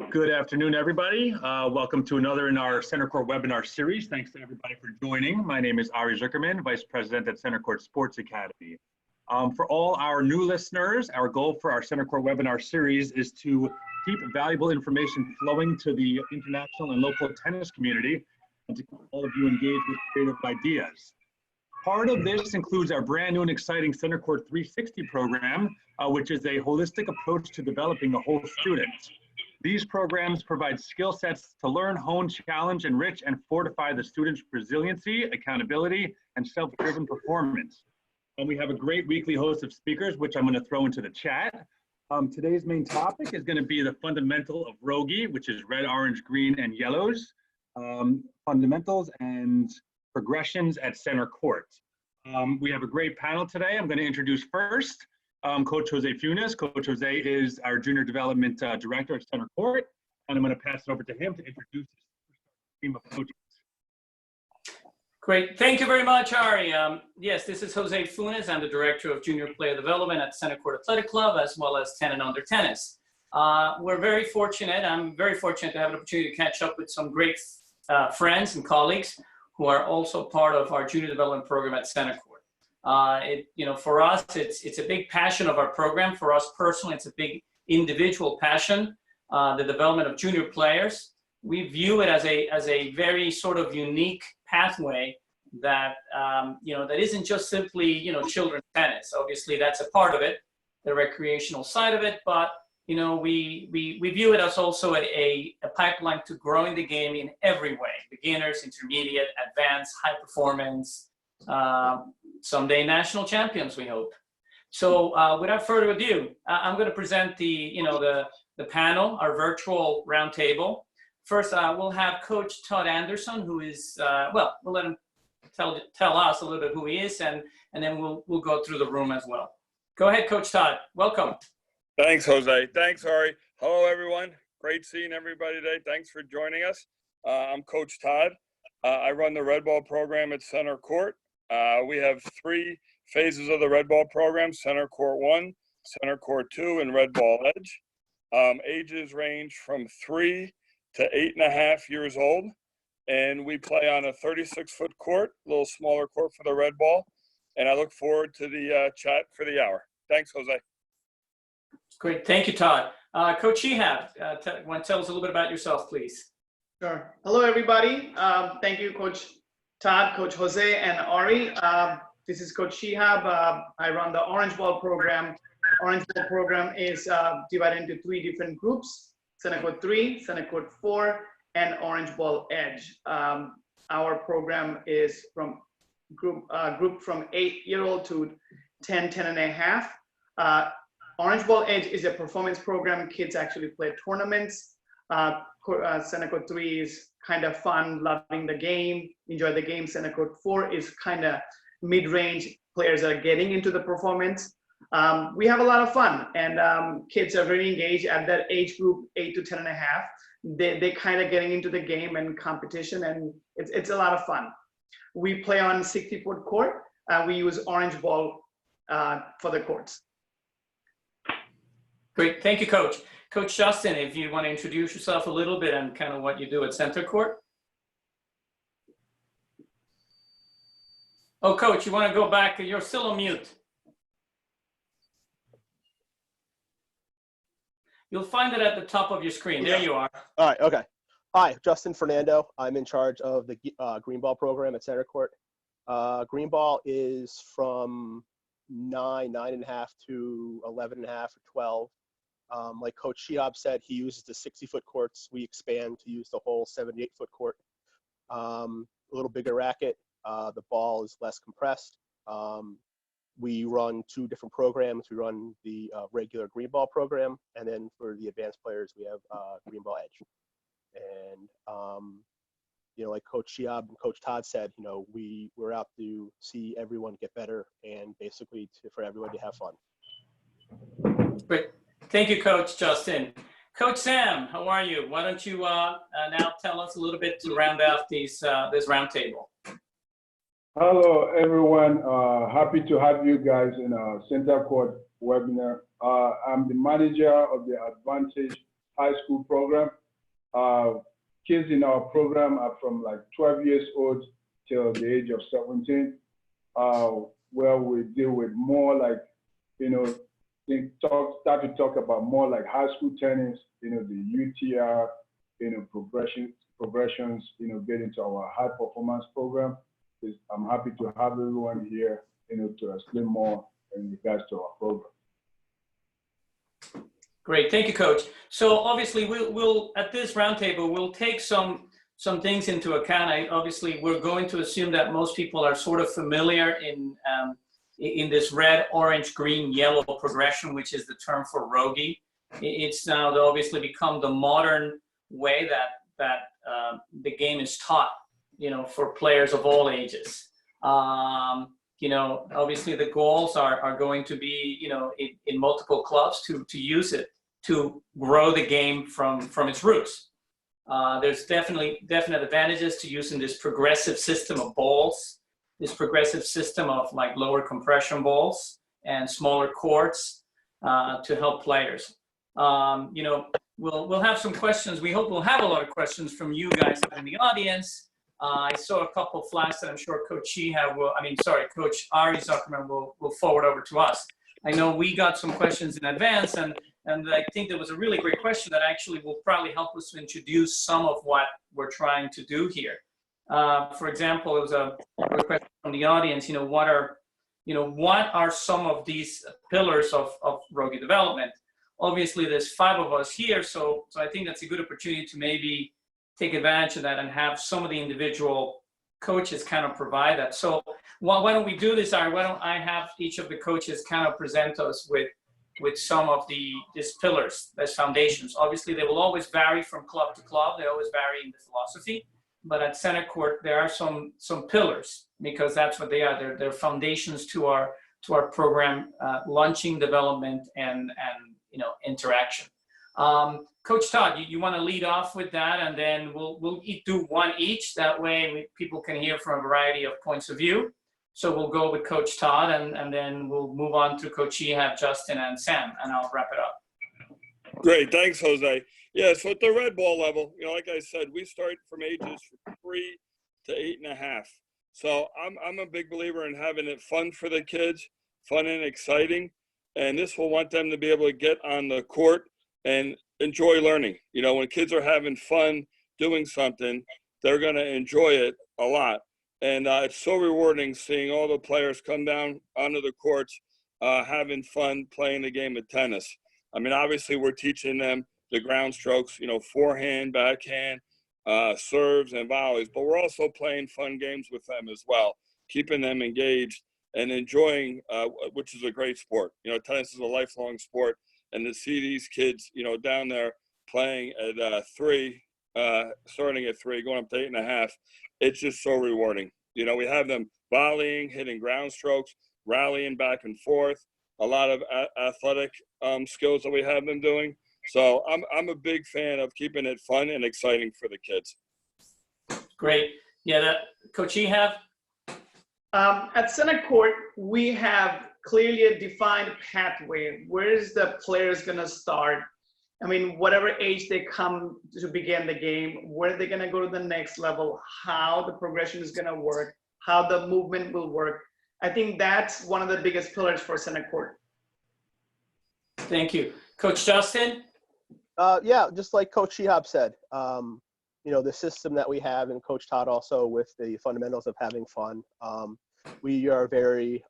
Good afternoon, everybody. Welcome to another in our Centercourt webinar series. Thanks to everybody for joining. My name is R.O.G.Y Zuckerman, Vice President at Centercourt Sports Academy. For all our new listeners, our goal for our Centercourt webinar series is to keep valuable information flowing to the international and local tennis community and to keep all of you engaged with creative ideas. Part of this includes our brand new and exciting Centercourt 360 program, which is a holistic approach to developing the whole student. These programs provide skill sets to learn, hone, challenge, enrich, and fortify the student's resiliency, accountability, and self-driven performance. And we have a great weekly host of speakers, which I'm going to throw into the chat. Today's main topic is going to be the fundamental of R.O.G.Y, which is red, orange, green, and yellows, fundamentals and progressions at Centercourt. We have a great panel today. I'm going to introduce first Coach Jose Funes. Coach Jose is our Junior Development Director at Centercourt, and I'm going to pass it over to him to introduce his team of coaches. Great. Thank you very much, Ari. Yes, this is Jose Funes. I'm the Director of Junior Player Development at Centercourt Athletic Club, as well as 10 and under tennis. We're very fortunate. I'm very fortunate to have an opportunity to catch up with some great friends and colleagues who are also part of our Junior Development Program at Centercourt. For us, it's a big passion of our program. For us personally, it's a big individual passion, the development of junior players. We view it as a very sort of unique pathway that, that isn't just simply, children's tennis. Obviously, that's a part of it, the recreational side of it, but, we view it as also a pipeline to growing the game in every way, beginners, intermediate, advanced, high performance, someday national champions, we hope. So without further ado, I'm going to present the panel, our virtual roundtable. First, we'll have Coach Todd Anderson, who is, we'll let him tell us a little bit who he is, and then we'll go through the room as well. Go ahead, Coach Todd. Welcome. Thanks, Jose. Thanks, Ari. Hello, everyone. Great seeing everybody today. Thanks for joining us. I'm Coach Todd. I run the Red Ball program at Centercourt. We have 3 phases of the Red Ball program: Centercourt 1, Centercourt 2, and Red Ball Edge. Ages range from 3 to 8.5 years old, and we play on a 36-foot court, a little smaller court for the Red Ball. And I look forward to the chat for the hour. Thanks, Jose. Great, thank you, Todd. Coach Shihab, want to tell us a little bit about yourself, please? Sure. Hello, everybody. Thank you, Coach Todd, Coach Jose, and Ari. This is Coach Shihab. I run the Orange Ball program. Orange Ball program is divided into 3 different groups: Centercourt 3, Centercourt 4, and Orange Ball Edge. Our program is from group from 8-year-old to 10 and a half. Orange Ball Edge is a performance program. Kids actually play tournaments. Centercourt 3 is kind of fun, loving the game, enjoy the game. Centercourt 4 is kind of mid-range. Players are getting into the performance. We have a lot of fun, and kids are very engaged at that age group, 8 to 10 and a half. They kind of getting into the game and competition, and it's a lot of fun. We play on 60-foot court. We use orange ball for the courts. Great, thank you, Coach. Coach Justin, if you want to introduce yourself a little bit and kind of what you do at Centercourt. Oh, Coach, you want to go back? You're still on mute. You'll find it at the top of your screen. There you are. All right, okay. Hi, Justin Fernandez. I'm in charge of the green ball program at Centercourt. Green ball is from 9.5 to 11.5 or 12. Like Coach Shihab said, he uses the 60-foot courts. We expand to use the whole 78-foot court. A little bigger racket. The ball is less compressed. We run 2 different programs. We run the regular green ball program, and then for the advanced players, we have green ball edge. And like Coach Shihab and Coach Todd said, we're out to see everyone get better and basically for everyone to have fun. Great. Thank you, Coach Justin. Coach Sam, how are you? Why don't you now tell us a little bit to round out this roundtable? Hello, everyone. Happy to have you guys in our Centercourt webinar. I'm the manager of the Advantage high school program. Kids in our program are from like 12 years old till the age of 17, where we deal with more like, start to talk about more like high school tennis, the UTR, progressions, get into our high performance program. I'm happy to have everyone here, to explain more in regards to our program. Great, thank you, Coach. So obviously, we'll at this roundtable, we'll take some things into account. Obviously, we're going to assume that most people are sort of familiar in this red, orange, green, yellow progression, which is the term for R.O.G.Y. It's now obviously become the modern way that the game is taught, for players of all ages. Obviously the goals are going to be, in multiple clubs to use it to grow the game from its roots. There's definite advantages to using this progressive system of balls, this progressive system of like lower compression balls and smaller courts to help players. We'll have some questions. We hope we'll have a lot of questions from you guys in the audience. I saw a couple of flags that I'm sure Coach Shihab Coach R.O.G.Y Zuckerman will forward over to us. I know we got some questions in advance, and I think there was a really great question that actually will probably help us to introduce some of what we're trying to do here. For example, there was a question from the audience, what are some of these pillars of R.O.G.Y development? Obviously, there's 5 of us here, so I think that's a good opportunity to maybe take advantage of that and have some of the individual coaches kind of provide that. So why don't we do this, Ari? Why don't I have each of the coaches kind of present us with some of these pillars, these foundations. Obviously, they will always vary from club to club. They always vary in the philosophy. But at Centercourt, there are some pillars, because that's what they are. They're foundations to our program, launching, development, and interaction. Coach Todd, you want to lead off with that, and then we'll do one each. That way people can hear from a variety of points of view. So we'll go with Coach Todd, and then we'll move on to Coach Shihab, Justin, and Sam, and I'll wrap it up. Great, thanks, Jose. Yeah, so at the red ball level, like I said, we start from ages 3 to 8.5. So I'm a big believer in having it fun for the kids, fun and exciting, and this will want them to be able to get on the court and enjoy learning. When kids are having fun doing something, they're going to enjoy it a lot. And it's so rewarding seeing all the players come down onto the courts, having fun playing the game of tennis. I mean, obviously we're teaching them the ground strokes, forehand, backhand, serves and volleys, but we're also playing fun games with them as well, keeping them engaged and enjoying, which is a great sport. Tennis is a lifelong sport, and to see these kids, down there playing at 3, starting at 3, going up to 8.5, it's just so rewarding. We have them volleying, hitting ground strokes, rallying back and forth, a lot of athletic skills that we have them doing. So I'm a big fan of keeping it fun and exciting for the kids. Great. Yeah, Coach Shihab? At Centercourt, we have clearly a defined pathway. Where is the players going to start? I mean, whatever age they come to begin the game, where they're going to go to the next level, how the progression is going to work, how the movement will work. I think that's one of the biggest pillars for Centercourt. Thank you. Coach Justin? Yeah, just like Coach Shihab said, the system that we have, and Coach Todd also, with the fundamentals of having fun. We are very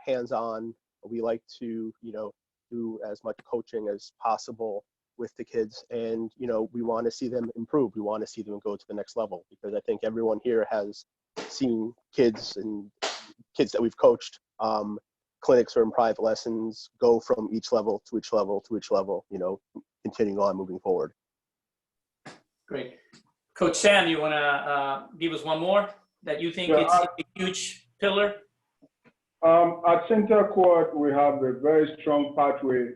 hands-on. We like to, do as much coaching as possible with the kids, and we want to see them improve. We want to see them go to the next level, because I think everyone here has seen kids that we've coached, clinics or in private lessons, go from each level to each level to each level, continuing on moving forward. Great. Coach Sam, you want to give us one more that you think it's a huge pillar? At Centercourt, we have a very strong pathway.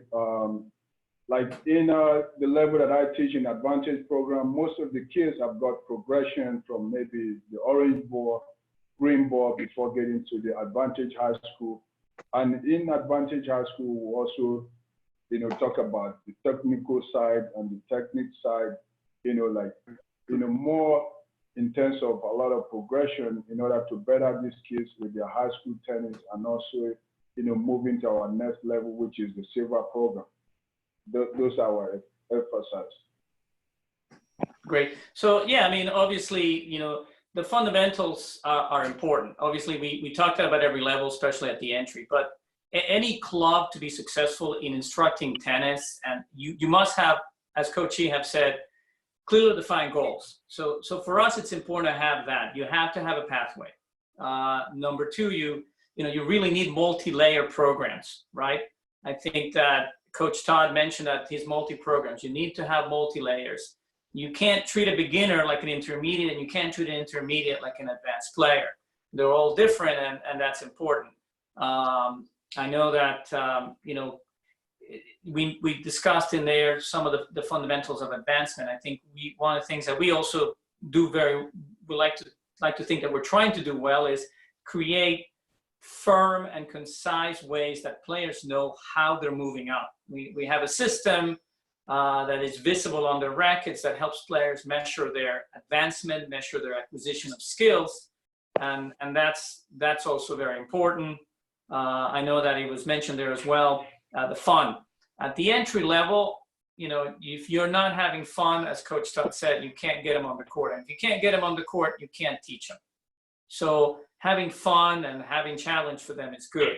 Like in the level that I teach in Advantage program, most of the kids have got progression from maybe the orange ball, green ball before getting to the Advantage High School. And in Advantage High School, we also talk about the technical side and the technique side, more in terms of a lot of progression in order to better these kids with their high school tennis and also, moving to our next level, which is the silver program. Those are our emphasis. Great. So yeah, I mean, obviously, the fundamentals are important. Obviously, we talked about every level, especially at the entry, but any club to be successful in instructing tennis, and you must have, as Coach Shihab said, clearly defined goals. So for us, it's important to have that. You have to have a pathway. Number two, you really need multi-layer programs, right? I think that Coach Todd mentioned that his multi-programs, you need to have multi-layers. You can't treat a beginner like an intermediate, and you can't treat an intermediate like an advanced player. They're all different, and that's important. I know that, we discussed in there some of the fundamentals of advancement. I think one of the things that we also do we like to think that we're trying to do well is create firm and concise ways that players know how they're moving up. We have a system that is visible on their rackets that helps players measure their advancement, measure their acquisition of skills, and that's also very important. I know that it was mentioned there as well, the fun. At the entry level, if you're not having fun, as Coach Todd said, you can't get them on the court. And if you can't get them on the court, you can't teach them. So having fun and having challenge for them is good.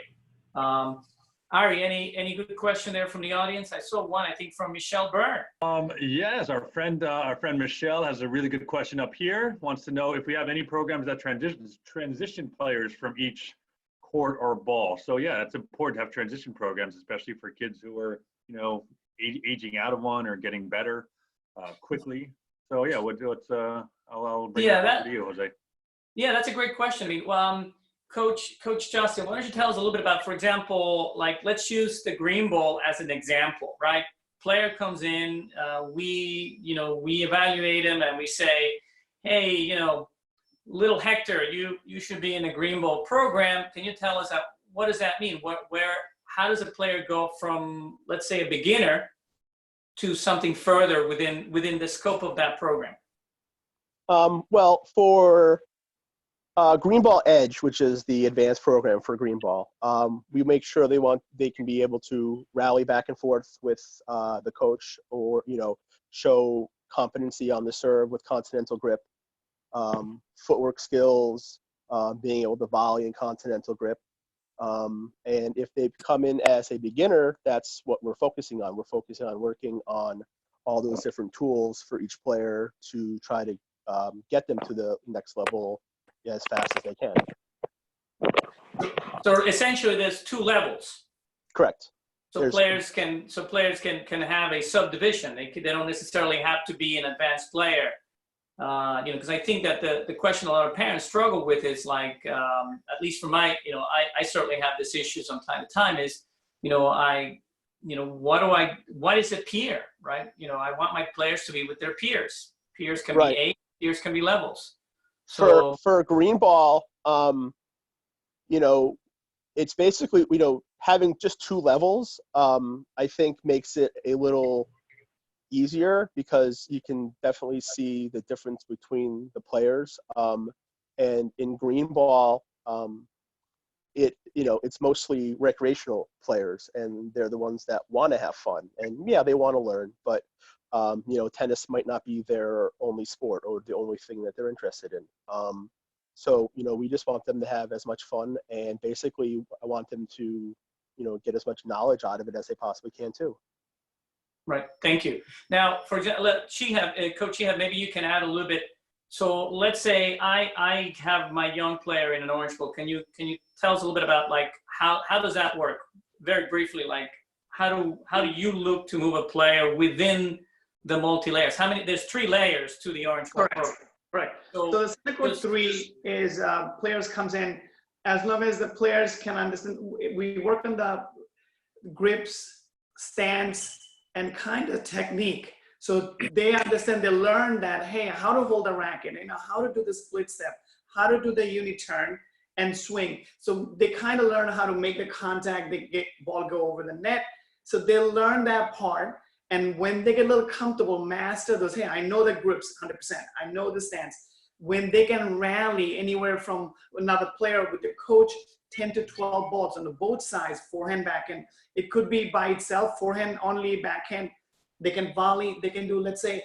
Ari, any good question there from the audience? I saw one, I think, from Michelle Byrne. Yes, our friend Michelle has a really good question up here. Wants to know if we have any programs that transition players from each court or ball. So yeah, it's important to have transition programs, especially for kids who are, aging out of one or getting better quickly. So yeah, I'll bring that back to you, Jose. Yeah, that's a great question. I mean, Coach Justin, why don't you tell us a little bit about, for example, like let's use the green ball as an example, right? Player comes in, we evaluate him and we say, hey, little Hector, you should be in the green ball program. Can you tell us what does that mean? How does a player go from, let's say, a beginner to something further within the scope of that program? Well, for Green Ball Edge, which is the advanced program for green ball, we make sure they can be able to rally back and forth with the coach, or show competency on the serve with continental grip, footwork skills, being able to volley in continental grip. And if they come in as a beginner, that's what we're focusing on. We're focusing on working on all those different tools for each player to try to get them to the next level as fast as they can. So essentially, there's two levels. Correct. So players can have a subdivision. They don't necessarily have to be an advanced player. Because I think that the question a lot of parents struggle with is like, at least for my, I certainly have this issue from time to time is, what is a peer, right? I want my players to be with their peers. Peers can be A, peers can be levels. So for green ball, it's basically, having just two levels, I think makes it a little easier because you can definitely see the difference between the players. And in green ball, it's mostly recreational players, and they're the ones that want to have fun. And yeah, they want to learn, but tennis might not be their only sport or the only thing that they're interested in. So we just want them to have as much fun, and basically I want them to get as much knowledge out of it as they possibly can too. Right. Thank you. Now, for example, Coach Shihab, maybe you can add a little bit. So let's say I have my young player in an Orange Bowl. Can you tell us a little bit about like how does that work? Very briefly, like how do you look to move a player within the multi-layers? There's 3 layers to the Orange Bowl program. Right. So the Centercourt 3 is players comes in as long as the players can understand. We work on the grips, stance, and kind of technique. So they understand, they learn that, hey, how to hold a racket, how to do the split step, how to do the uni-turn and swing. So they kind of learn how to make the contact, ball go over the net. So they'll learn that part. And when they get a little comfortable, master those, hey, I know the grips 100%. I know the stance. When they can rally anywhere from another player with the coach, 10 to 12 balls on the both sides, forehand, backhand. It could be by itself, forehand only, backhand. They can volley, they can do, let's say,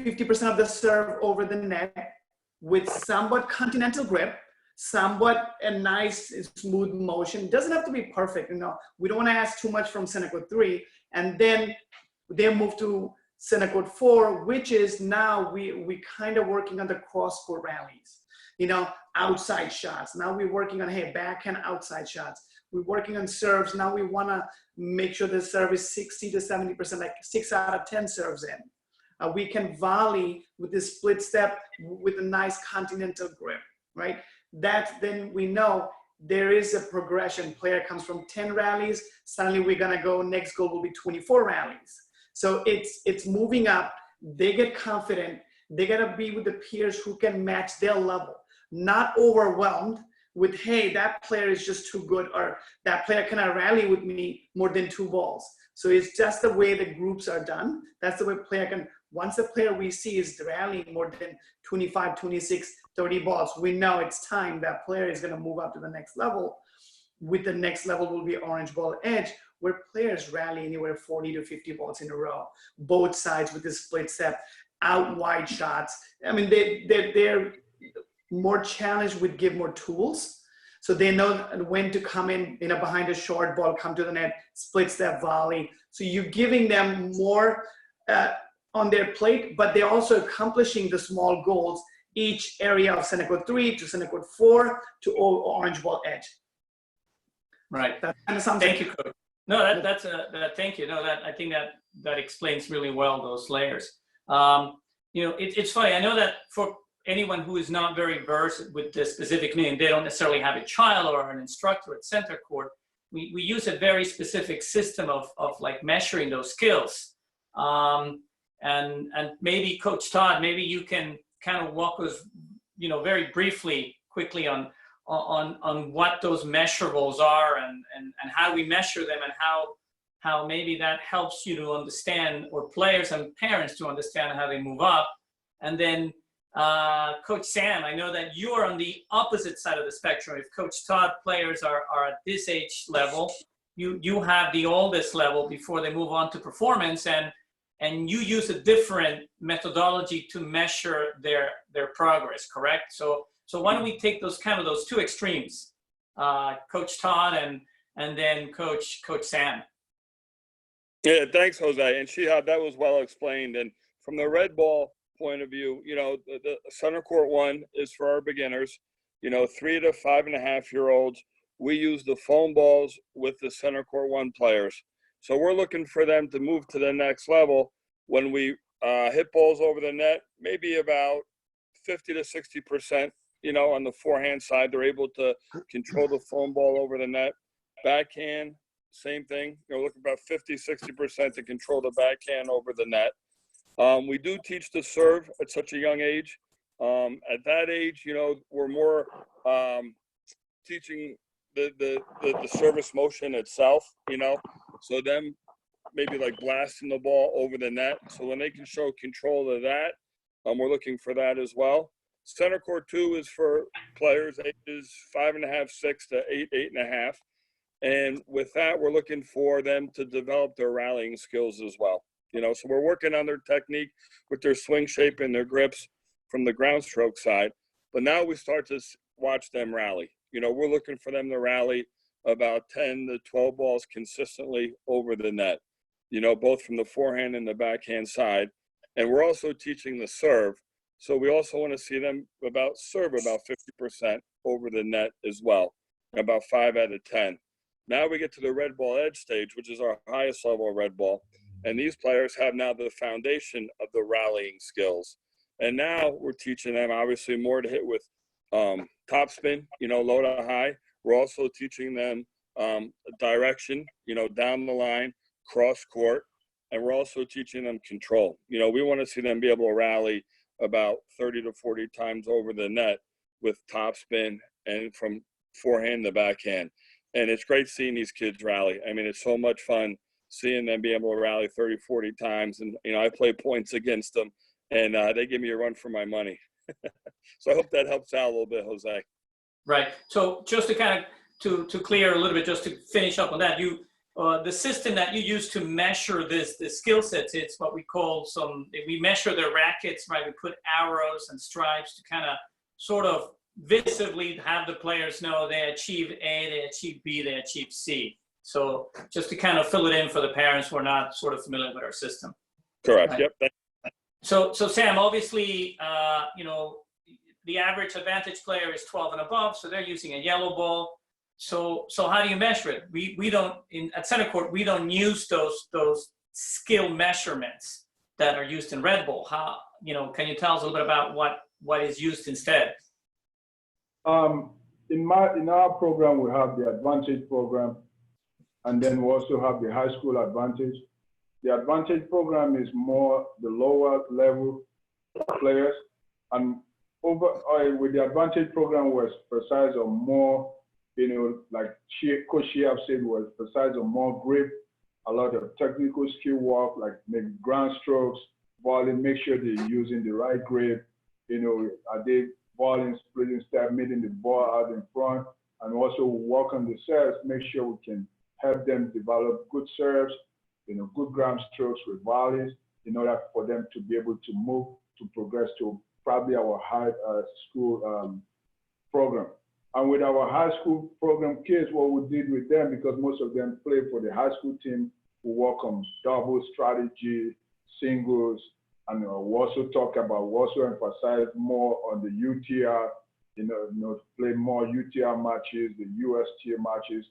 50% of the serve over the net with somewhat continental grip, somewhat a nice smooth motion. It doesn't have to be perfect, you know. We don't want to ask too much from Centercourt 3, and then they move to Centercourt 4, which is now we kind of working on the cross-court rallies, you know, outside shots. Now we're working on, hey, backhand outside shots. We're working on serves. Now we want to make sure the serve is 60 to 70%, like 6 out of 10 serves in. We can volley with this split step with a nice continental grip, right? That's then we know there is a progression. Player comes from 10 rallies. Suddenly we're going to go, next goal will be 24 rallies. So it's moving up. They get confident. They got to be with the peers who can match their level, not overwhelmed with, hey, that player is just too good, or that player cannot rally with me more than 2 balls. So it's just the way the groups are done. That's the way player can, once a player we see is rallying more than 25, 26, 30 balls, we know it's time that player is going to move up to the next level. With the next level will be orange ball edge, where players rally anywhere 40 to 50 balls in a row, both sides with this split step, out wide shots. I mean, they're more challenged with give more tools. So they know when to come in, you know, behind a short ball, come to the net, split step volley. So you're giving them more on their plate, but they're also accomplishing the small goals, each area of Centercourt 3 to Centercourt 4 to orange ball edge. Right. That kind of sounds Thank you, Coach. No, thank you. No, I think that explains really well those layers. You know, it's funny. I know that for anyone who is not very versed with this specific name, they don't necessarily have a child or an instructor at Centercourt. We use a very specific system of like measuring those skills. And maybe Coach Todd, maybe you can kind of walk us, you know, very briefly, quickly on what those measurables are and how we measure them, and how maybe that helps you to understand, or players and parents to understand how they move up. And then Coach Sam, I know that you are on the opposite side of the spectrum. If Coach Todd players are at this age level, you have the oldest level before they move on to performance, and you use a different methodology to measure their progress, correct? So why don't we take those two extremes, Coach Todd and then Coach Sam. Yeah, thanks, Jose. And Shihab, that was well explained. And from the red ball point of view, you know, the Centercourt 1 is for our beginners, you know, 3 to 5.5-year-olds. We use the foam balls with the Centercourt 1 players. So we're looking for them to move to the next level when we hit balls over the net, maybe about 50 to 60%, you know, on the forehand side. They're able to control the foam ball over the net. Backhand, same thing. You know, looking about 50, 60% to control the backhand over the net. We do teach the serve at such a young age. At that age, you know, we're more teaching the service motion itself, you know, so them maybe like blasting the ball over the net. So when they can show control of that, we're looking for that as well. Centercourt 2 is for players ages 5.5, 6 to 8, 8.5. And with that, we're looking for them to develop their rallying skills as well. You know, so we're working on their technique with their swing shape and their grips from the ground stroke side. But now we start to watch them rally. You know, we're looking for them to rally about 10 to 12 balls consistently over the net, you know, both from the forehand and the backhand side. And we're also teaching the serve. So we also want to see them serve about 50% over the net as well, about 5 out of 10. Now we get to the red ball edge stage, which is our highest level of red ball. And these players have now the foundation of the rallying skills. And now we're teaching them obviously more to hit with topspin, you know, low to high. We're also teaching them direction, you know, down the line, cross court. And we're also teaching them control. You know, we want to see them be able to rally about 30 to 40 times over the net with topspin and from forehand to backhand. And it's great seeing these kids rally. I mean, it's so much fun seeing them be able to rally 30, 40 times. And, you know, I play points against them, and they give me a run for my money. So I hope that helps out a little bit, Jose. Right. So just to kind of to clear a little bit, just to finish up on that, you the system that you use to measure the skill sets, it's what we call we measure their rackets, right? We put arrows and stripes to kind of sort of visibly have the players know they achieve A, they achieve B, they achieve C. So just to kind of fill it in for the parents who are not sort of familiar with our system. Correct. Right? Yep. So Sam, obviously, you know, the average advantage player is 12 and above, so they're using a yellow ball. So how do you measure it? We don't at Centercourt, we don't use those skill measurements that are used in Red Bull. How, you know, can you tell us a little bit about what is used instead? In our program, we have the Advantage program, and then we also have the High School Advantage. The Advantage program is more the lower level players, and with the Advantage program, we're precise on more, you know, like Coach Shihab said, we're precise on more grip, a lot of technical skill work, like maybe ground strokes, balling, make sure they're using the right grip, you know, are they balling, splitting step, meeting the ball out in front, and also work on the serves, make sure we can help them develop good serves, you know, good ground strokes with volleys in order for them to be able to move to progress to probably our high school program. And with our high school program kids, what we did with them, because most of them play for the high school team, we work on double strategy, singles, and we also emphasize more on the UTR, you know, play more UTR matches, the USTA matches,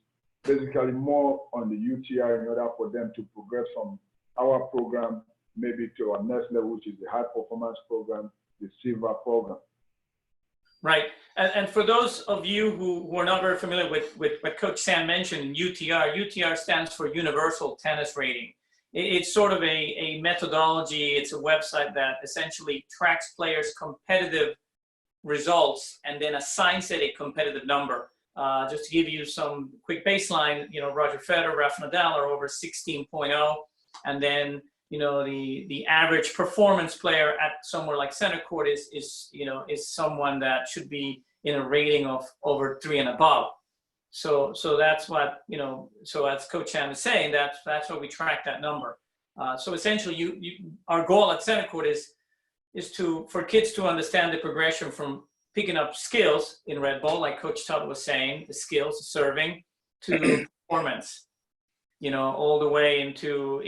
basically more on the UTR in order for them to progress from our program maybe to our next level, which is the high performance program, the silver program. Right. And for those of you who are not very familiar with what Coach Sam mentioned, UTR stands for Universal Tennis Rating. It's sort of a methodology. It's a website that essentially tracks players' competitive results and then assigns it a competitive number. Just to give you some quick baseline, you know, Roger Federer, Rafa Nadal are over 16.0, and then, you know, the average performance player at somewhere like Centercourt is someone that should be in a rating of over 3 and above. So that's what, you know, so as Coach Sam is saying, that's why we track that number. So essentially, our goal at Centercourt is for kids to understand the progression from picking up skills in Red Bull, like Coach Todd was saying, the skills, the serving, to performance, you know, all the way into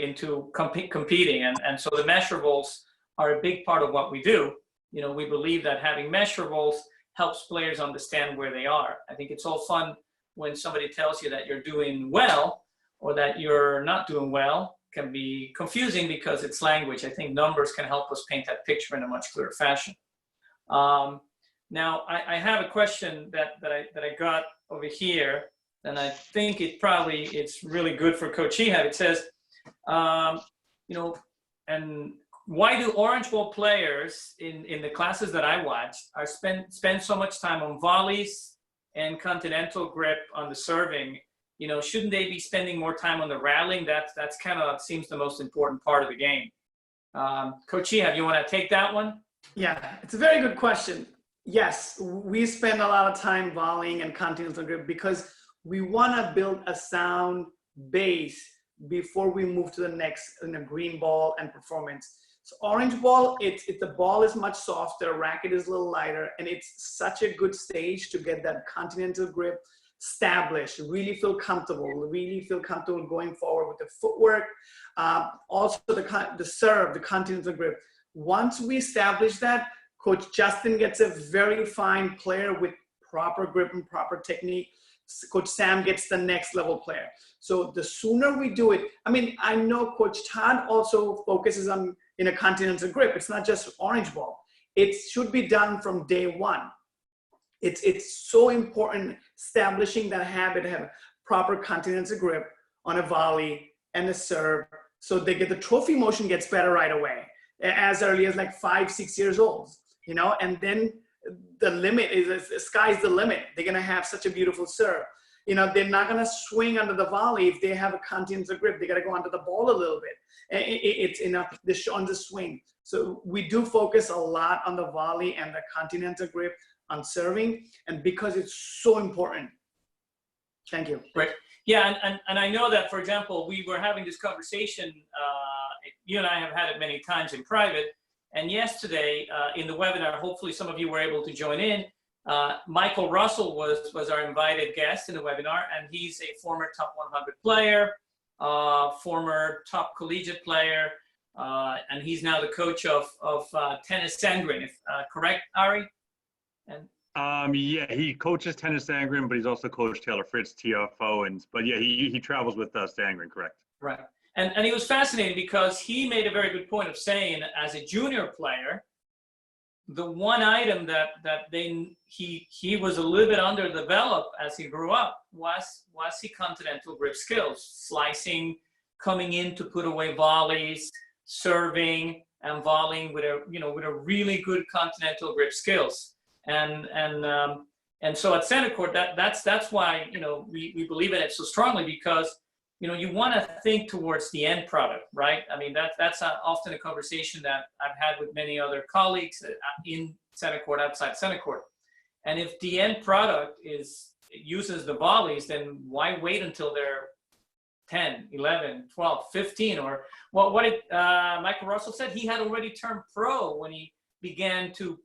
competing. And so the measurables are a big part of what we do. You know, we believe that having measurables helps players understand where they are. I think it's all fun when somebody tells you that you're doing well or that you're not doing well. Can be confusing because it's language. I think numbers can help us paint that picture in a much clearer fashion. Now, I have a question that I got over here, and I think it's really good for Coach Shihab. It says, you know, and why do Orange Ball players in the classes that I watched spend so much time on volleys and continental grip on the serving? You know, shouldn't they be spending more time on the rattling? That's kind of seems the most important part of the game. Coach Shihab, you want to take that one? Yeah, it's a very good question. Yes, we spend a lot of time volleying and continental grip because we want to build a sound base before we move to the next green ball and performance. So orange ball, the ball is much softer, racket is a little lighter, and it's such a good stage to get that continental grip established, really feel comfortable going forward with the footwork. Also the serve, the continental grip. Once we establish that, Coach Justin gets a very fine player with proper grip and proper technique. Coach Sam gets the next level player. So the sooner we do it, I mean, I know Coach Todd also focuses on a continental grip. It's not just orange ball. It should be done from day one. It's so important establishing that habit to have proper continental grip on a volley and a serve, so they get the trophy motion gets better right away, as early as like 5-6 years old, you know, and then the limit is the sky's the limit. They're gonna have such a beautiful serve. they're not going to swing under the volley if they have a continental grip. They got to go under the ball a little bit. It's on the swing. So we do focus a lot on the volley and the continental grip on serving, and because it's so important. Thank you. Right. Yeah, and I know that, for example, we were having this conversation, you and I have had it many times in private, and yesterday in the webinar, hopefully some of you were able to join in. Michael Russell was our invited guest in the webinar, and he's a former top 100 player, former top collegiate player, and he's now the coach of Tennis Sangren, correct, Ari? And yeah, he coaches Tennis Sangren, but he's also coached Taylor Fritz, TFO, but yeah, he travels with Sangren, correct? Right, and he was fascinating because he made a very good point of saying, as a junior player, the one item that he was a little bit underdeveloped as he grew up was his continental grip skills, slicing, coming in to put away volleys, serving and volleying with a really good continental grip skills. And so at Centercourt, that's why we believe in it so strongly, because you want to think towards the end product, right? I mean, that's often a conversation that I've had with many other colleagues in Centercourt, outside Centercourt. And if the end product uses the volleys, then why wait until they're 10, 11, 12, 15, or what did Michael Russell said? He had already turned pro when he began to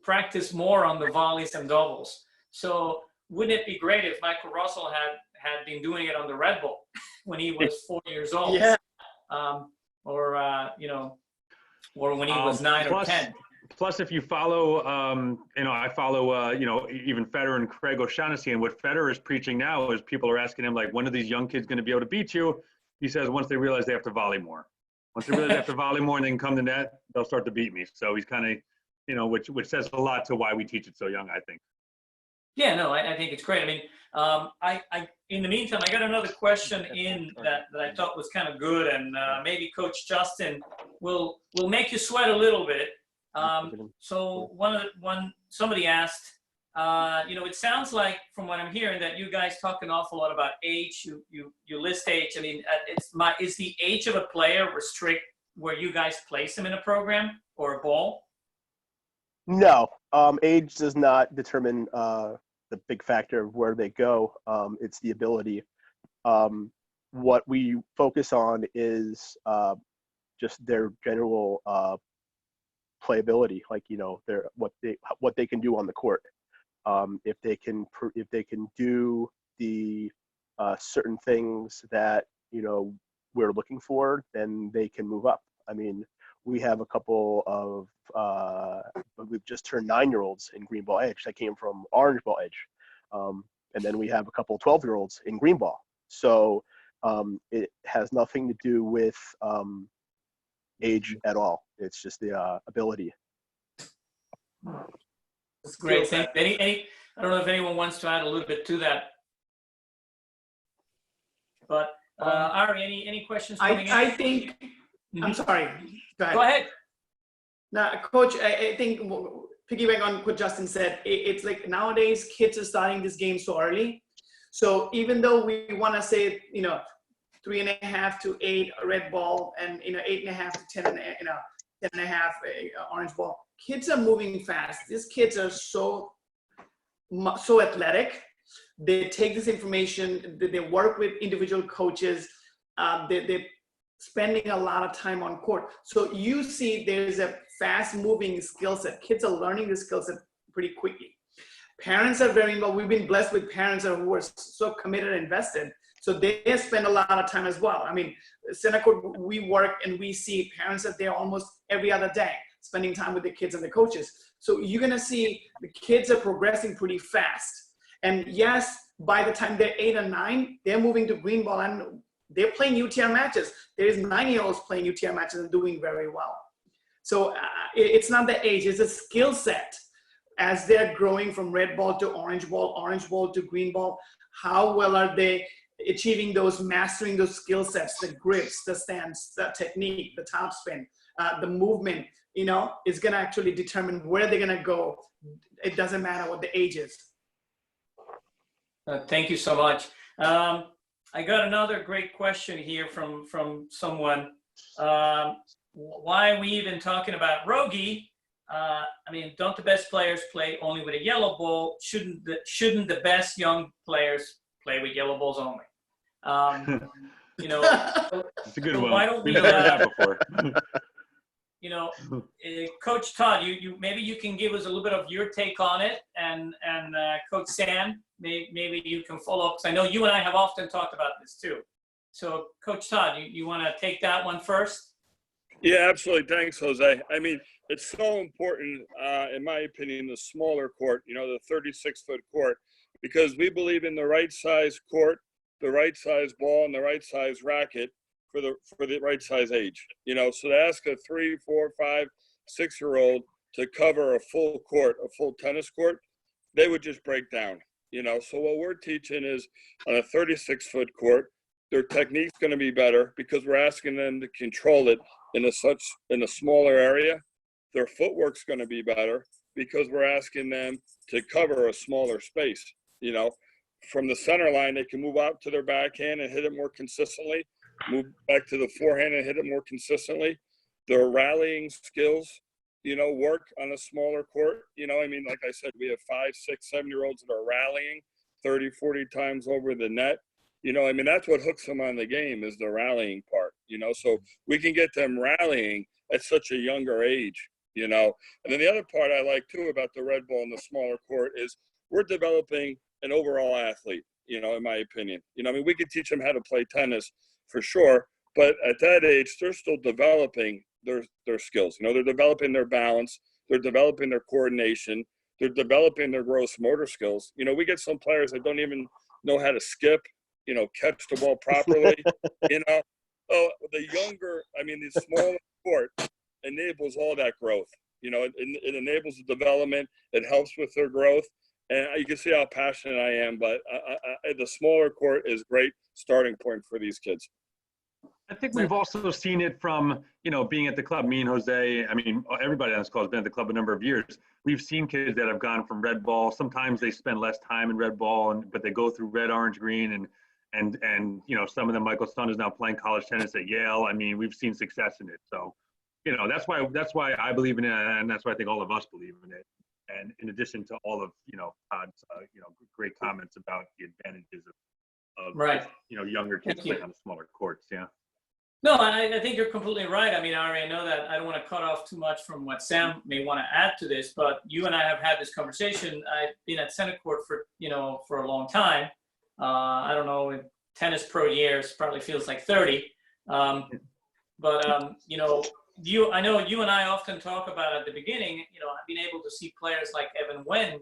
practice more on the volleys and doubles. So wouldn't it be great if Michael Russell had been doing it on the Red Bull when he was 4 years old? Yeah. Or when he was 9 or 10. Plus, if you follow, I follow, even Federer and Craig O'Shaughnessy, and what Federer is preaching now is people are asking him, like, when are these young kids going to be able to beat you? He says, once they realize they have to volley more. Once they realize they have to volley more and they can come to net, they'll start to beat me. So he's kind of, which says a lot to why we teach it so young, I think. Yeah, no, I think it's great. I mean, I in the meantime, I got another question in that I thought was kind of good, and maybe Coach Justin will make you sweat a little bit. So somebody asked, it sounds like from what I'm hearing that you guys talk an awful lot about age. You list age. I mean, is the age of a player restrict where you guys place him in a program or a ball? No, age does not determine the big factor of where they go. It's the ability. What we focus on is just their general playability, like their what they can do on the court. If they can do the certain things that we're looking for, then they can move up. I mean, we have a couple of we've just turned 9-year-olds in green ball edge that came from orange ball edge, and then we have a couple 12-year-olds in green ball. So it has nothing to do with age at all. It's just the ability. That's great. I don't know if anyone wants to add a little bit to that, but Ari, any questions? I think. I'm sorry. Go ahead. Now, Coach, I think piggyback on what Justin said, it's like nowadays kids are starting this game so early. So even though we want to say, 3.5 to 8 red ball and 8.5 to 10 10.5 orange ball, kids are moving fast. These kids are so athletic. They take this information, they work with individual coaches, they're spending a lot of time on court. So you see there's a fast moving skill set. Kids are learning the skill set pretty quickly. Parents are very involved. We've been blessed with parents who are so committed and invested. So they spend a lot of time as well. I mean, Centercourt, we work and we see parents are there almost every other day, spending time with the kids and the coaches. So you're gonna see the kids are progressing pretty fast. And yes, by the time they're 8 or 9, they're moving to green ball and they're playing UTR matches. There is 9-year-olds playing UTR matches and doing very well. So it's not the age, it's a skill set. As they're growing from red ball to orange ball to green ball, how well are they achieving those, mastering those skill sets, the grips, the stance, the technique, the top spin, the movement, is gonna actually determine where they're gonna go. It doesn't matter what the age is. Thank you so much. I got another great question here from someone. Why are we even talking about R.O.G.Y? I mean, don't the best players play only with a yellow ball? Shouldn't the best young players play with yellow balls only? You know, It's a good one. Why don't We've we, never heard that before. you know, Coach Todd, maybe you can give us a little bit of your take on it, and Coach Sam, maybe you can follow up, because I know you and I have often talked about this too. So, Coach Todd, you want to take that one first? Yeah, absolutely. Thanks, Jose. I mean, it's so important, in my opinion, the smaller court, you know, the 36-foot court, because we believe in the right size court, the right size ball, and the right size racket for the right size age. You know, so to ask a 3, 4, 5, 6-year-old to cover a full court, a full tennis court, they would just break down. You know, so what we're teaching is on a 36-foot court, their technique's going to be better because we're asking them to control it in a smaller area. Their footwork's going to be better because we're asking them to cover a smaller space. You know, from the center line, they can move out to their backhand and hit it more consistently, move back to the forehand and hit it more consistently. Their rallying skills, you know, work on a smaller court. You know, I mean, like I said, we have 5, 6, 7-year-olds that are rallying 30, 40 times over the net. You know, I mean, that's what hooks them on the game is the rallying part, you know, so we can get them rallying at such a younger age, you know. And then the other part I like too about the red ball and the smaller court is we're developing an overall athlete, you know, in my opinion. You know, I mean, we could teach them how to play tennis for sure, but at that age, they're still developing their skills. You know, they're developing their balance, they're developing their coordination, they're developing their gross motor skills. You know, we get some players that don't even know how to skip, you know, catch the ball properly, you know. Oh, the younger, I mean, the smaller court enables all that growth. You know, it enables the development. It helps with their growth. And you can see how passionate I am, but the smaller court is a great starting point for these kids. I think we've also seen it from, you know, being at the club. Me and Jose, I mean, everybody on this call has been at the club a number of years. We've seen kids that have gone from red ball. Sometimes they spend less time in red ball, but they go through red, orange, green, and you know, some of them, Michael's son is now playing college tennis at Yale. I mean, we've seen success in it. So, you know, that's why I believe in it, and that's why I think all of us believe in it. And in addition to all of, you know, Todd's, you know, great comments about the advantages of Right. you know, younger kids playing on the smaller courts. Yeah. No, I think you're completely right. I mean, Ari, I know that I don't want to cut off too much from what Sam may want to add to this, but you and I have had this conversation. I've been at Centercourt for a long time. I don't know, in tennis pro years, probably feels like 30. You know, I know you and I often talk about at the beginning, you know, I've been able to see players like Evan Nguyen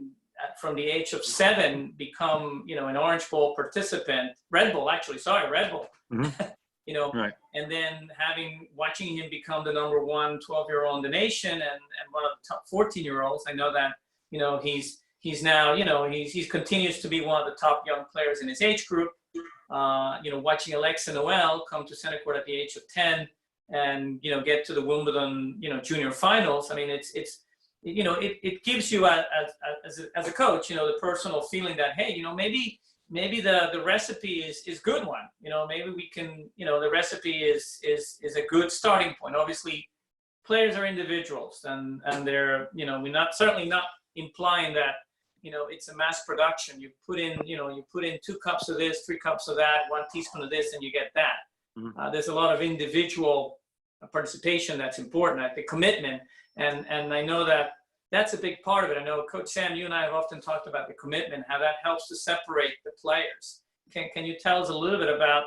from the age of 7 become, you know, an Orange Bowl participant, Red Bull. Mm-hmm. You know, right. And then watching him become the number 1 12-year-old in the nation and one of the top 14-year-olds. I know that, you know, he's now, you know, he continues to be one of the top young players in his age group. You know, watching Alexa Noel come to Centercourt at the age of 10 and, you know, get to the Wimbledon, you know, junior finals. I mean, it's you know, it gives you as a coach, you know, the personal feeling that, hey, you know, maybe the recipe is good one. You know, maybe we can, you know, the recipe is a good starting point. Obviously, players are individuals, and they're, you know, we're certainly not implying that, you know, it's a mass production. You put in 2 cups of this, 3 cups of that, 1 teaspoon of this, and you get that. Mm-hmm. There's a lot of individual participation that's important, I think, commitment, and I know that that's a big part of it. I know, Coach Sam, you and I have often talked about the commitment, how that helps to separate the players. Can you tell us a little bit about,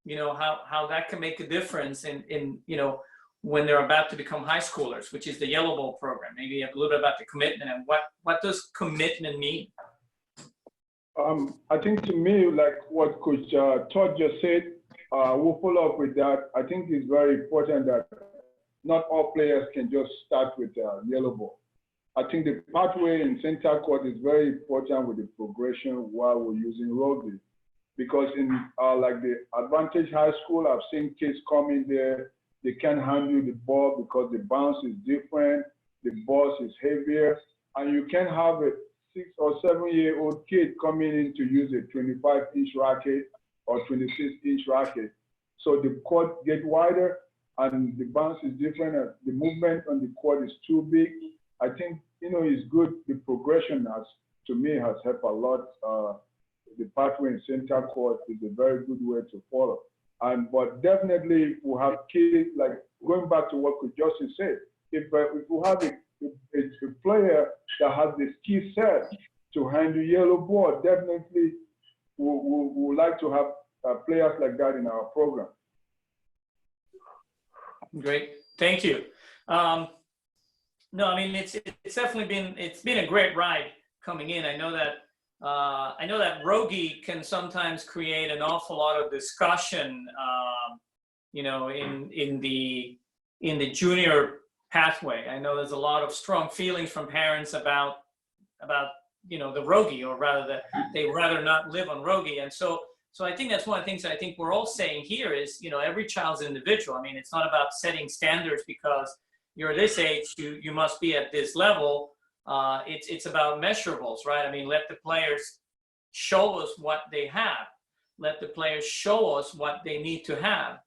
you know, how that can make a difference in you know, when they're about to become high schoolers, which is the Yellow Ball program? Maybe a little bit about the commitment and what does commitment mean? I think to me, like what Coach Todd just said, we'll follow up with that. I think it's very important that not all players can just start with Yellow Ball. I think the pathway in Centercourt is very important with the progression while we're using R.O.G.Y. Because in like the Advantage High School, I've seen kids come in there, they can't handle the ball because the bounce is different, the ball is heavier, and you can have 6 or 7 year old kid coming in to use a 25-inch racket or 26-inch racket. So the court get wider and the bounce is different. And the movement on the court is too big. I think, it's good. The progression to me, has helped a lot. The pathway in Centercourt is a very good way to follow. But definitely, we have kids, like going back to what Justin said, if we have a player that has the skill set to handle yellow ball, definitely we would like to have players like that in our program. Great, thank you. No, I mean it's definitely been a great ride coming in. I know that R.O.G.Y can sometimes create an awful lot of discussion, in the junior pathway. I know there's a lot of strong feelings from parents about the R.O.G.Y, or rather that they rather not live on R.O.G.Y. And so I think that's one of the things that I think we're all saying here is, every child's an individual. I mean, it's not about setting standards because you're this age, you must be at this level. It's about measurables, right? I mean, let the players show us what they have. Let the players show us what they need to have.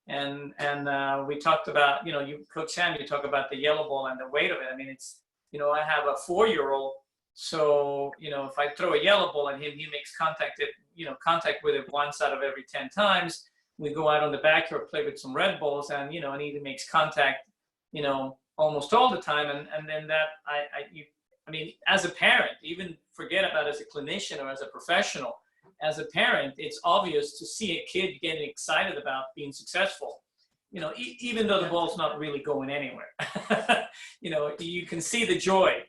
And we talked about, Coach Sam, you talk about the yellow ball and the weight of it. I mean, it's, I have a 4-year-old. So, if I throw a yellow ball at him, he makes contact with it once out of every 10 times. We go out on the backyard, play with some red balls, and, and he makes contact, almost all the time. And then that, I mean, as a parent, even forget about as a clinician or as a professional, as a parent, it's obvious to see a kid getting excited about being successful, even though the ball's not really going anywhere. You can see the joy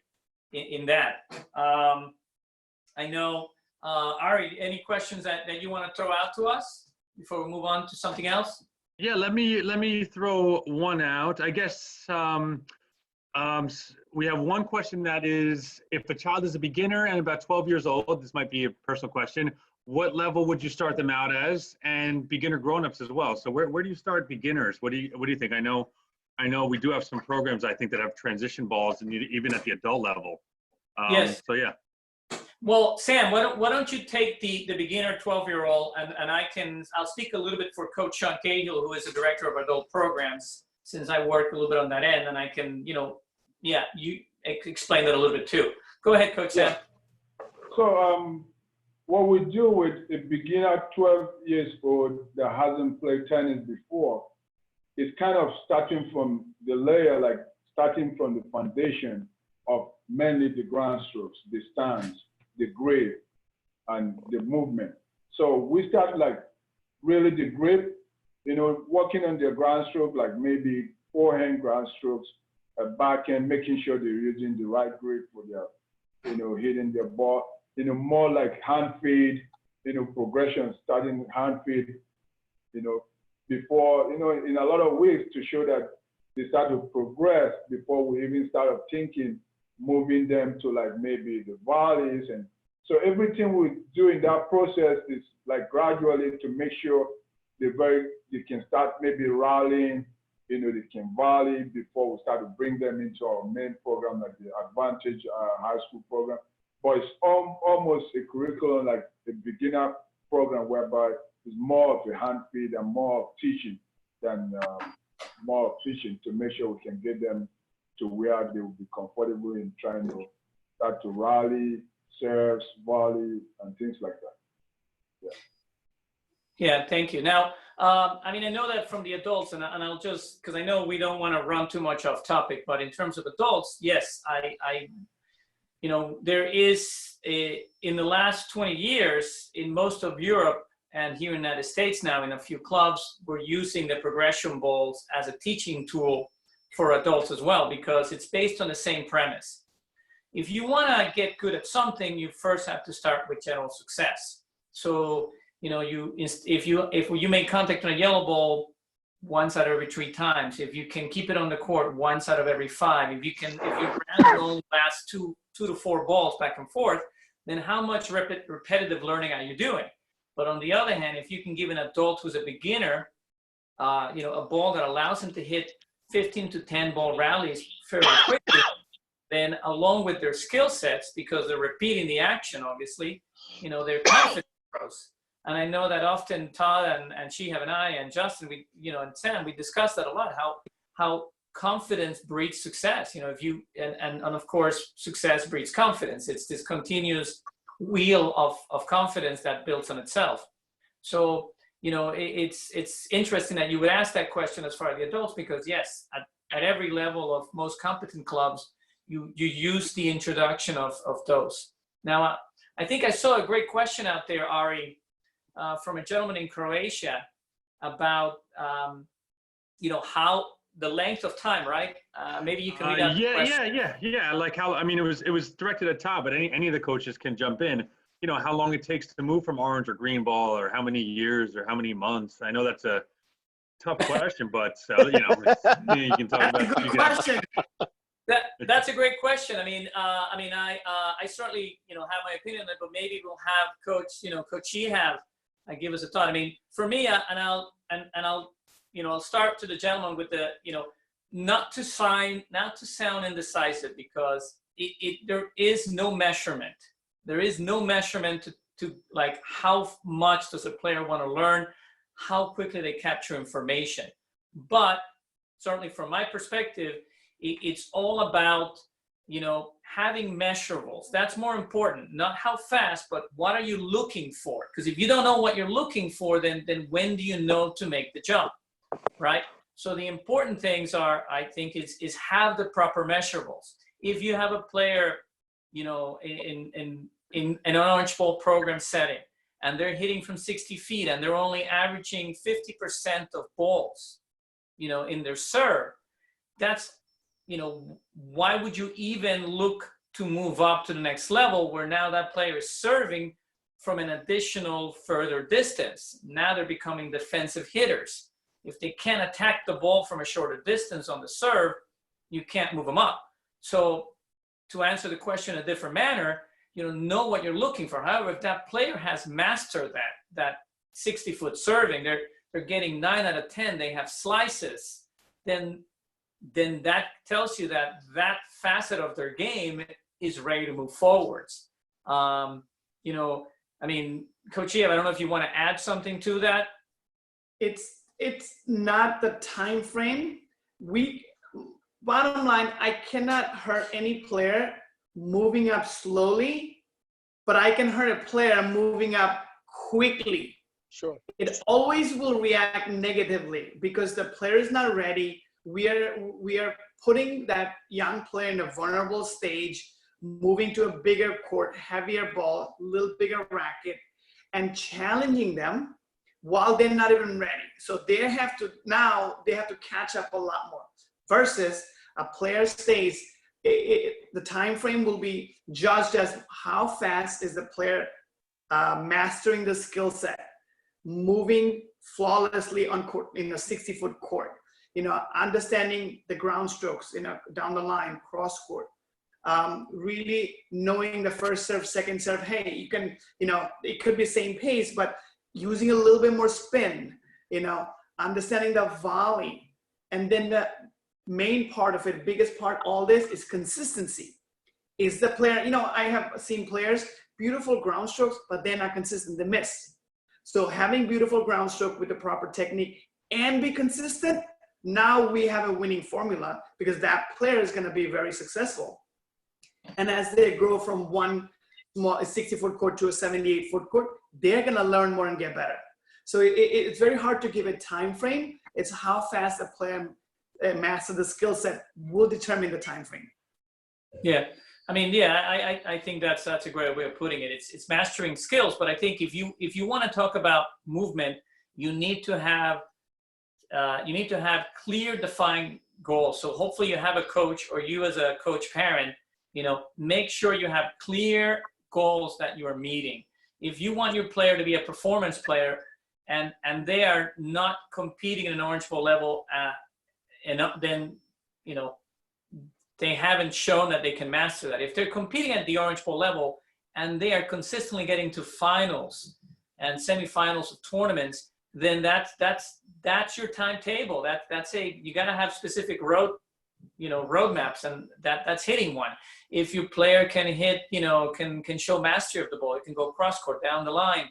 in that. I know, Ari, any questions that you want to throw out to us before we move on to something else? Yeah, let me throw one out. I guess we have one question that is, if a child is a beginner and about 12 years old, this might be a personal question, what level would you start them out as, and beginner grown-ups as well? So where do you start beginners? What do you think? I know we do have some programs, I think, that have transition balls, and even at the adult level. Yes. So yeah. Well, Sam, why don't you take the beginner 12-year-old, and I'll speak a little bit for Coach Sean Cahill, who is the director of adult programs, since I work a little bit on that end, and I can, you explain that a little bit too. Go ahead, Coach Sam. So what we do with a beginner 12 years old that hasn't played tennis before is kind of starting from the layer, like starting from the foundation of mainly the ground strokes, the stance, the grip, and the movement. So we start like really the grip, working on their ground stroke, like maybe forehand ground strokes, backhand, making sure they're using the right grip for their, hitting their ball, more like hand feed, progression, starting hand feed, before, in a lot of ways to show that they start to progress before we even start thinking, moving them to like maybe the volleys. And so everything we do in that process is like gradually to make sure they can start maybe rallying, they can volley before we start to bring them into our main program, like the Advantage high school program. But it's almost a curriculum like a beginner program whereby it's more of a hand feed and more of teaching than more of teaching to make sure we can get them to where they will be comfortable in trying to start to rally, serves, volley, and things like that. Yeah, thank you. Now, I mean, I know that from the adults, and I'll just, because I know we don't want to run too much off topic, but in terms of adults, yes, there is, in the last 20 years, in most of Europe and here in the United States now, in a few clubs, we're using the progression balls as a teaching tool for adults as well, because it's based on the same premise. If you want to get good at something, you first have to start with general success. So, if you make contact on a yellow ball once out of every 3 times, if you can keep it on the court once out of every 5, if your ground only lasts 2 to 4 balls back and forth, then how much repetitive learning are you doing? But on the other hand, if you can give an adult who's a beginner, a ball that allows him to hit 15 to 10 ball rallies fairly quickly, then along with their skill sets, because they're repeating the action, obviously, their confidence grows. And I know that often Todd and Shihab and I and Justin, and Sam, we discuss that a lot, how confidence breeds success. If you, and of course, success breeds confidence. It's this continuous wheel of confidence that builds on itself. So, it's interesting that you would ask that question as far as the adults, because yes, at every level of most competent clubs, you use the introduction of those. Now, I think I saw a great question out there, Ari, from a gentleman in Croatia about, how the length of time, right? Maybe you can read out the question. Yeah. Like how, I mean, it was directed at Todd, but any of the coaches can jump in. How long it takes to move from orange or green ball, or how many years or how many months. I know that's a tough question, but you can talk about. Good question. That's a great question. I certainly have my opinion on it, but maybe we'll have Coach Shihab give us a thought. For me, I'll start to the gentleman with the not to sound indecisive, because there is no measurement. There is no measurement to like how much does a player want to learn, how quickly they capture information. But certainly from my perspective, it's all about, having measurables. That's more important, not how fast, but what are you looking for? Because if you don't know what you're looking for, then when do you know to make the jump, right? So the important things are, I think, is have the proper measurables. If you have a player, in an orange ball program setting, and they're hitting from 60 feet, and they're only averaging 50% of balls, in their serve, that's, why would you even look to move up to the next level, where now that player is serving from an additional further distance? Now they're becoming defensive hitters. If they can't attack the ball from a shorter distance on the serve, you can't move them up. So to answer the question in a different manner, know what you're looking for. However, if that player has mastered that 60-foot serving, they're getting 9 out of 10, they have slices, then that tells you that facet of their game is ready to move forwards. Coach Shihab, I don't know if you want to add something to that. It's not the time frame. Bottom line, I cannot hurt any player moving up slowly, but I can hurt a player moving up quickly. Sure. It always will react negatively because the player is not ready. We are putting that young player in a vulnerable stage, moving to a bigger court, heavier ball, a little bigger racket, and challenging them while they're not even ready. So they have to catch up a lot more. Versus a player stays, the time frame will be judged as how fast is the player mastering the skill set, moving flawlessly on court, in a 60-foot court, understanding the ground strokes, down the line, cross court, really knowing the first serve, second serve. Hey, you can, it could be same pace, but using a little bit more spin, understanding the volley. And then the main part of it, biggest part, all this is consistency. Is the player, I have seen players, beautiful ground strokes, but they're not consistent, they miss. So having beautiful ground stroke with the proper technique and be consistent, now we have a winning formula because that player is going to be very successful. And as they grow from one small 60-foot court to a 78-foot court, they're going to learn more and get better. So it's very hard to give a time frame. It's how fast a player master the skill set will determine the time frame. Yeah. I think that's a great way of putting it. It's mastering skills, but I think if you want to talk about movement, you need to have clear, defined goals. So hopefully you have a coach, or you as a coach parent, make sure you have clear goals that you are meeting. If you want your player to be a performance player, and they are not competing at an Orange Bowl level, then they haven't shown that they can master that. If they're competing at the Orange Bowl level and they are consistently getting to finals and semifinals of tournaments, then that's your timetable. You got to have specific road roadmaps, and that's hitting one. If your player can hit, can show mastery of the ball, it can go cross court, down the line,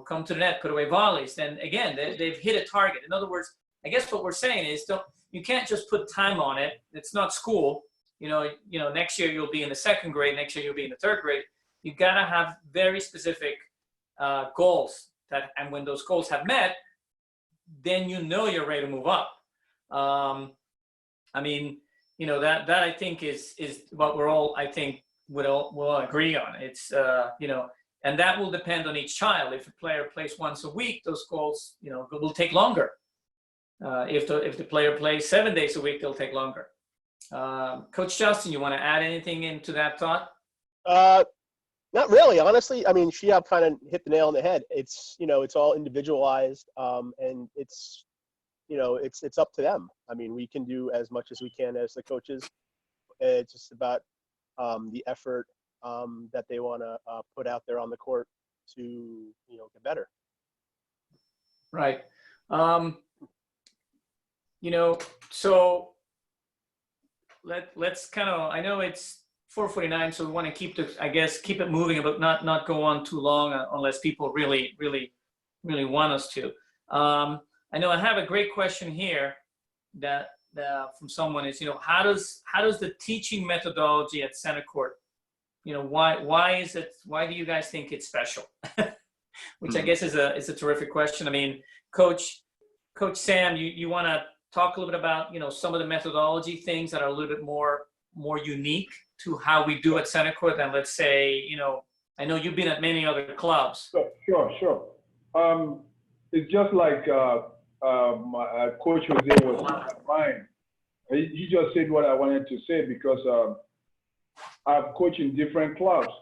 come to the net, put away volleys, then again, they've hit a target. In other words, I guess what we're saying is you can't just put time on it. It's not school. Next year you'll be in the second grade, next year you'll be in the third grade. You gotta have very specific goals and when those goals have met, then you're ready to move up. That I think is what we're all, I think, will agree on. It's and that will depend on each child. If a player plays once a week, those goals, will take longer. If the player plays 7 days a week, they'll take longer. Coach Justin, you want to add anything into that thought? Not really, honestly. I mean, Shihab kind of hit the nail on the head. It's it's all individualized, and it's up to them. I mean, we can do as much as we can as the coaches. It's just about the effort that they want to put out there on the court to get better. Right. So let's kind of, I know it's 4:49, so we want to keep it moving, but not go on too long unless people really want us to. I know I have a great question here that from someone is, how does the teaching methodology at Centercourt, why do you guys think it's special? Which I guess is a terrific question. I mean, Coach Sam, you want to talk a little bit about, some of the methodology things that are a little bit more unique to how we do at Centercourt than, let's say, I know you've been at many other clubs. Sure. It's just like my Coach Jose was fine. He just said what I wanted to say because I've coached in different clubs,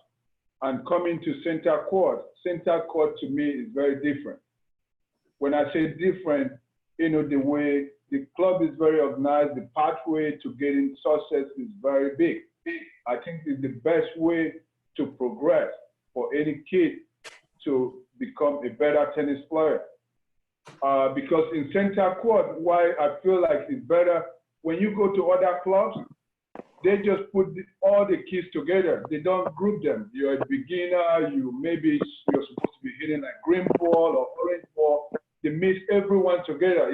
and coming to Centercourt to me is very different. When I say different, the way the club is very organized, the pathway to getting success is very big. I think it's the best way to progress for any kid to become a better tennis player. Because in Centercourt, why I feel like it's better, when you go to other clubs, they just put all the kids together. They don't group them. You're a beginner, you're supposed to be hitting like green ball or orange ball. They mix everyone together.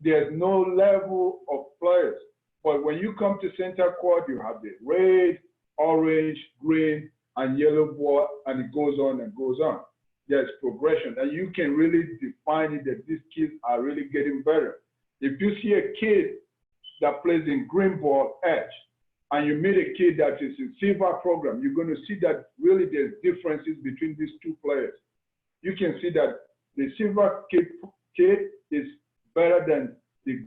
There's no level of players. But when you come to Centercourt, you have the red, orange, green, and yellow ball, and it goes on and goes on. There's progression, and you can really define it that these kids are really getting better. If you see a kid that plays in green ball edge, and you meet a kid that is in silver program, you're going to see that really there's differences between these two players. You can see that the silver kid is better than the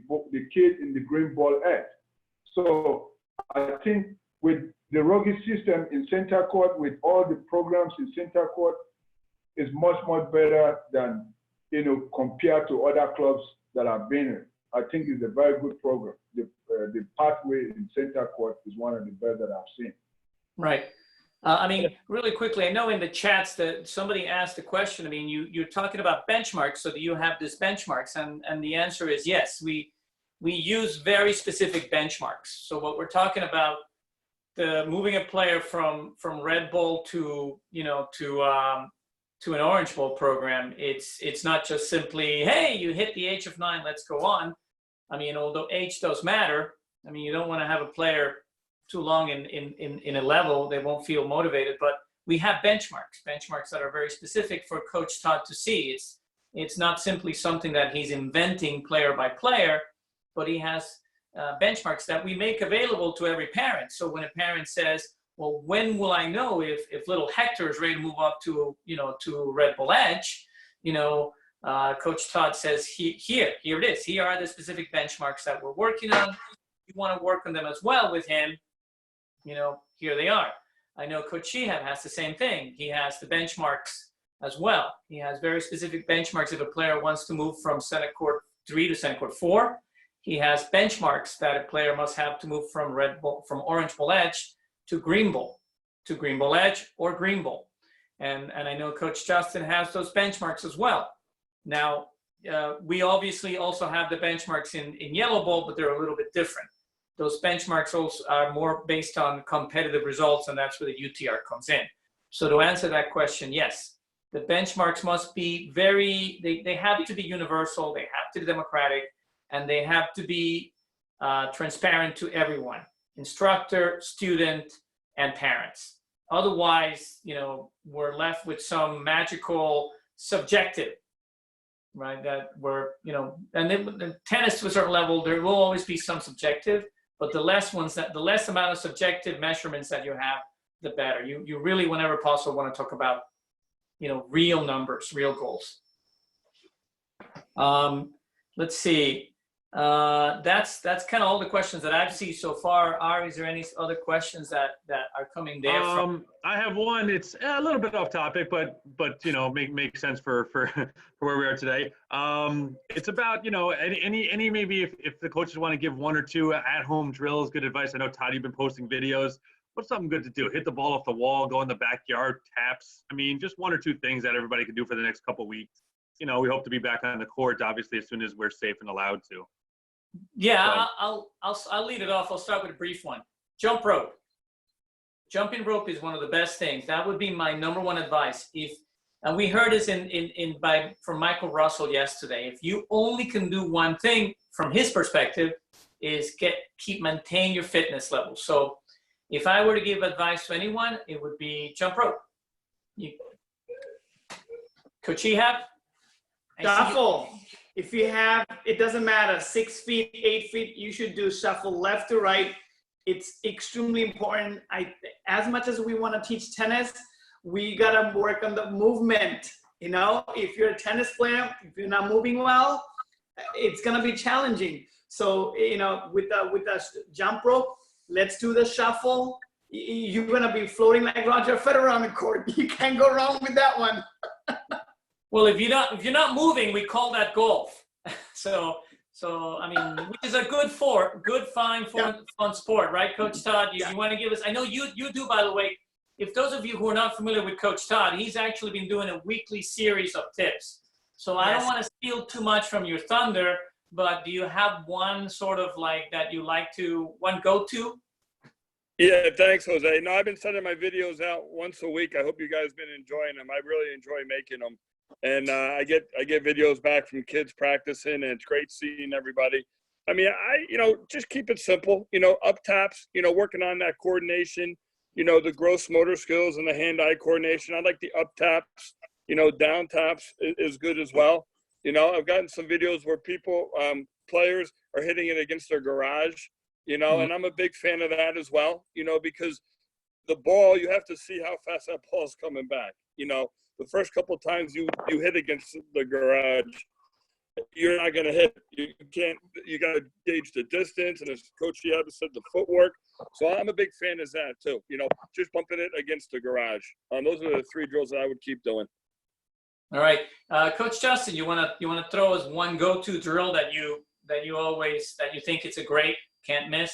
kid in the green ball edge. So I think with the R.O.G.Y system in Centercourt, with all the programs in Centercourt, is much better than compared to other clubs that I've been in. I think it's a very good program. The pathway in Centercourt is one of the best that I've seen. Right. Really quickly, I know in the chats that somebody asked a question. I mean, you're talking about benchmarks. So do you have these benchmarks? And the answer is yes. We use very specific benchmarks. So what we're talking about, the moving a player from Red Bull to an Orange Bowl program, it's not just simply, hey, you hit the age of 9, let's go on. I mean, although age does matter, I mean, you don't want to have a player too long in a level, they won't feel motivated, but we have benchmarks that are very specific for Coach Todd to see. It's not simply something that he's inventing player by player, but he has benchmarks that we make available to every parent. So when a parent says, well, when will I know if little Hector is ready to move up to Red Bull Edge? Coach Todd says, here it is. Here are the specific benchmarks that we're working on. If you want to work on them as well with him, here they are. I know Coach Shihab has the same thing. He has the benchmarks as well. He has very specific benchmarks. If a player wants to move from Centercourt 3 to Centercourt 4, he has benchmarks that a player must have to move from Orange Bowl Edge to Green Bowl Edge or Green Bowl. And I know Coach Justin has those benchmarks as well. Now, we obviously also have the benchmarks in yellow ball, but they're a little bit different. Those benchmarks also are more based on competitive results, and that's where the UTR comes in. So to answer that question, yes, the benchmarks must be they have to be universal, they have to be democratic, and they have to be transparent to everyone, instructor, student, and parents. Otherwise, we're left with some magical subjective, right? That we're, and then tennis to a certain level, there will always be some subjective, but the less amount of subjective measurements that you have, the better. You really, whenever possible, want to talk about, real numbers, real goals. Let's see. That's kind of all the questions that I've seen so far. Ari, is there any other questions that are coming there from? I have one. It's a little bit off topic, but makes sense for where we are today. It's about any maybe if the coaches want to give one or two at-home drills, good advice. I know Todd, you've been posting videos. What's something good to do? Hit the ball off the wall, go in the backyard, taps. I mean, just one or two things that everybody can do for the next couple of weeks. We hope to be back on the court, obviously, as soon as we're safe and allowed to. Yeah, I'll lead it off. I'll start with a brief one. Jump rope. Jumping rope is one of the best things. That would be my number one advice. And we heard this from Michael Russell yesterday. If you only can do one thing from his perspective, is maintain your fitness level. So if I were to give advice to anyone, it would be jump rope. Coach Shihab? Shuffle. If you have, it doesn't matter, 6 feet, 8 feet, you should do shuffle left to right. It's extremely important. As much as we want to teach tennis, we got to work on the movement. If you're a tennis player, if you're not moving well, it's going to be challenging. So, with the jump rope, let's do the shuffle. You're going to be floating like Roger Federer on the court. You can't go wrong with that one. Well, if you're not moving, we call that golf. So I mean, which is a fun sport, right, Coach Todd? You want to give us? I know you do, by the way. If those of you who are not familiar with Coach Todd, he's actually been doing a weekly series of tips. So I don't want to steal too much from your thunder, but do you have one sort of like that you like to one go-to? Yeah, thanks, Jose. No, I've been sending my videos out once a week. I hope you guys been enjoying them. I really enjoy making them. And I get videos back from kids practicing, and it's great seeing everybody. I mean, just keep it simple, up taps, working on that coordination, the gross motor skills and the hand-eye coordination. I like the up taps, down taps is good as well. I've gotten some videos where players are hitting it against their garage, and I'm a big fan of that as well, because the ball, you have to see how fast that ball's coming back, The first couple of times you hit against the garage, you're not going to hit. You got to gauge the distance, and as Coach Shihab said, the footwork. So I'm a big fan of that too, just bumping it against the garage. Those are the 3 drills that I would keep doing. All right. Coach Justin, you want to throw us one go-to drill that you think it's a great, can't miss?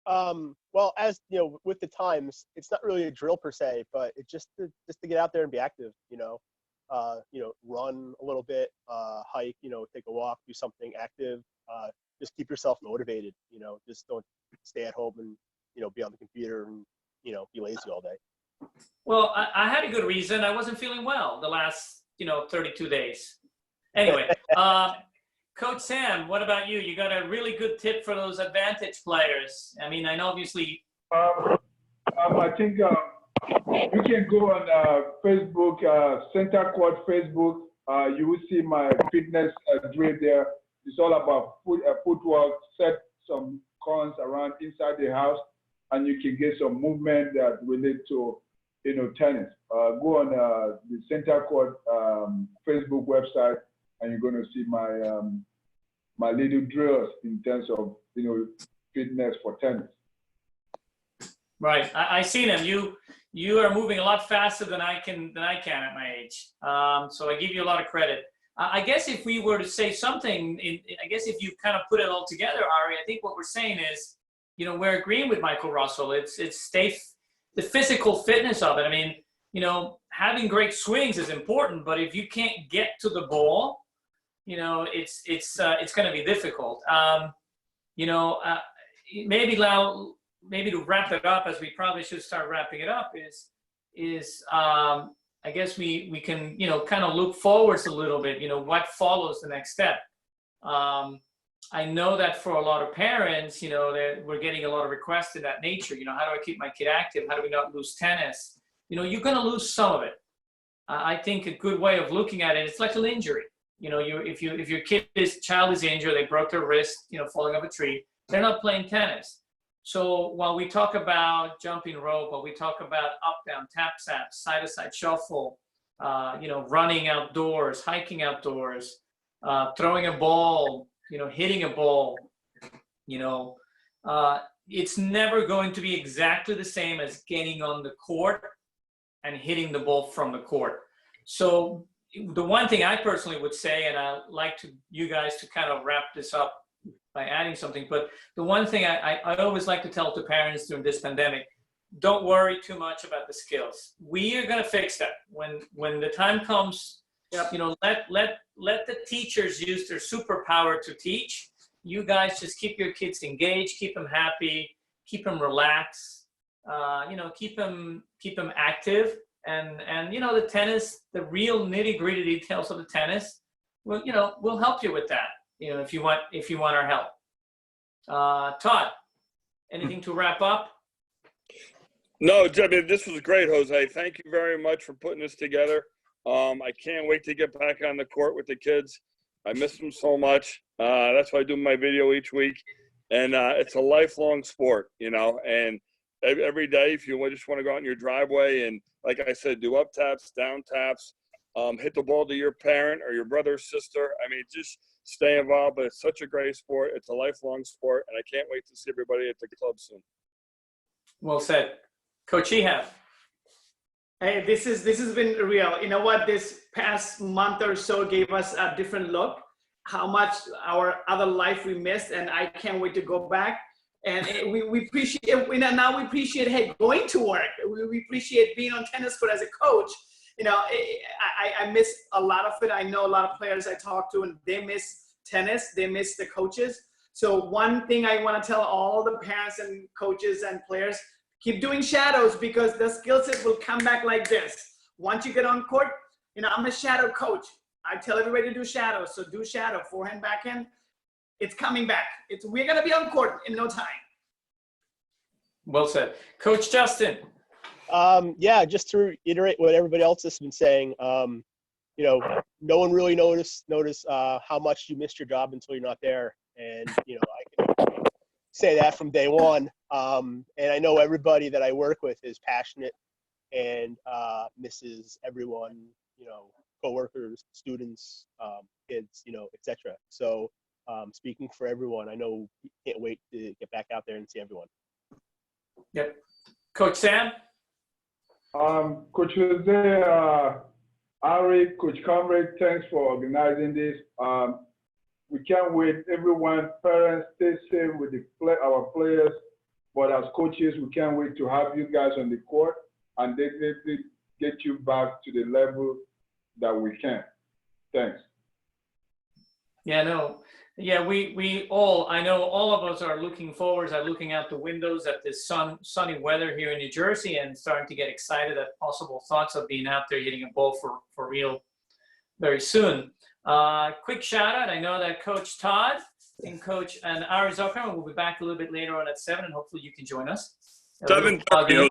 Well, as with the times, it's not really a drill per se, but it's just to get out there and be active. Run a little bit, hike. Take a walk, do something active. Just keep yourself motivated. Just don't stay at home and be on the computer and be lazy all day. Well, I had a good reason. I wasn't feeling well the last 32 days. Anyway. Coach Sam, what about you? You got a really good tip for those advantage players. I mean, I know obviously. I think you can go on Facebook, Centercourt Facebook. You will see my fitness drill there. It's all about footwork, set some cones around inside the house, and you can get some movement that relate to, tennis. Go on the Centercourt Facebook website, and you're going to see my little drills in terms of fitness for tennis. Right, I see them. You are moving a lot faster than I can at my age. So I give you a lot of credit. I guess if we were to say something, I guess if you kind of put it all together, Ari, I think what we're saying is, we're agreeing with Michael Russell. It's the physical fitness of it. I mean, having great swings is important, but if you can't get to the ball, you know, it's going to be difficult. You know, maybe to wrap it up, as we probably should start wrapping it up, is I guess we can, you know, kind of look forwards a little bit, you know, what follows the next step. I know that for a lot of parents, you know, we're getting a lot of requests in that nature. You know, how do I keep my kid active? How do we not lose tennis? You know, you're going to lose some of it. I think a good way of looking at it, it's like an injury. You know, if your child is injured, they broke their wrist, you know, falling off a tree, they're not playing tennis. So while we talk about jumping rope, while we talk about up, down, tap, tap, side to side shuffle, you know, running outdoors, hiking outdoors, throwing a ball, you know, hitting a ball, you know, it's never going to be exactly the same as getting on the court and hitting the ball from the court. So the one thing I personally would say, and I'd like you guys to kind of wrap this up by adding something, but the one thing I always like to tell to parents during this pandemic, don't worry too much about the skills. We are going to fix that. When the time comes, Yep. you know, let the teachers use their superpower to teach. You guys just keep your kids engaged, keep them happy, keep them relaxed, you know, keep them active, and you know, the tennis, the real nitty gritty details of the tennis, well, you know, we'll help you with that. You know, if you want our help. Todd, anything to wrap up? No, I mean, this was great, Jose. Thank you very much for putting this together. I can't wait to get back on the court with the kids. I miss them so much. That's why I do my video each week. And it's a lifelong sport, you know, and every day, if you just want to go out in your driveway and, like I said, do up taps, down taps, hit the ball to your parent or your brother or sister. I mean, just stay involved. But it's such a great sport. It's a lifelong sport. And I can't wait to see everybody at the club soon. Well said. Coach Shihab. Hey, this has been real. You know what? This past month or so gave us a different look, how much our other life we missed, and I can't wait to go back. And we appreciate, now we appreciate, hey, going to work. We appreciate being on tennis court as a coach. You know, I miss a lot of it. I know a lot of players I talk to, and they miss tennis. They miss the coaches. So one thing I want to tell all the parents and coaches and players, keep doing shadows, because the skill set will come back like this. Once you get on court, you know, I'm a shadow coach. I tell everybody to do shadows. So do shadow, forehand, backhand. It's coming back. We're going to be on court in no time. Well said. Coach Justin. Yeah, just to reiterate what everybody else has been saying, you know, no one really notice how much you missed your job until you're not there. And, you know, I can say that from day one. And I know everybody that I work with is passionate and misses everyone, you know, coworkers, students, kids, you know, etc. So speaking for everyone, I know we can't wait to get back out there and see everyone. Yep. Coach Sam. Coach Jose, Ari, Coach Comrade, thanks for organizing this. We can't wait. Everyone, parents, stay safe with our players. But as coaches, we can't wait to have you guys on the court and definitely get you back to the level that we can. Thanks. Yeah, no. Yeah, we all, I know all of us are looking out the windows at this sunny weather here in New Jersey and starting to get excited at possible thoughts of being out there hitting a ball for real very soon. Quick shout out. I know that Coach Todd and R.O.G.Y Zuckerman will be back a little bit later on at 7, and hopefully you can join us. 7:30.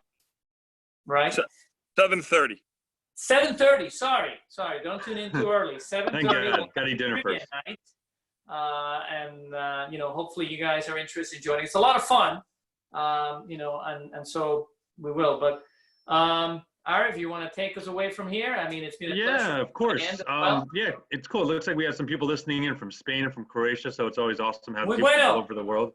Right? 7:30. 7:30. Sorry. Don't tune in too early. 7:30. Gotta eat dinner first. Night. You know, hopefully you guys are interested in joining. It's a lot of fun. You know, and so we will. But Ari, if you want to take us away from here, I mean, it's been a pleasure. Yeah, of course. Well, yeah, it's cool. It looks like we have some people listening in from Spain and from Croatia, so it's always awesome having people all over the world.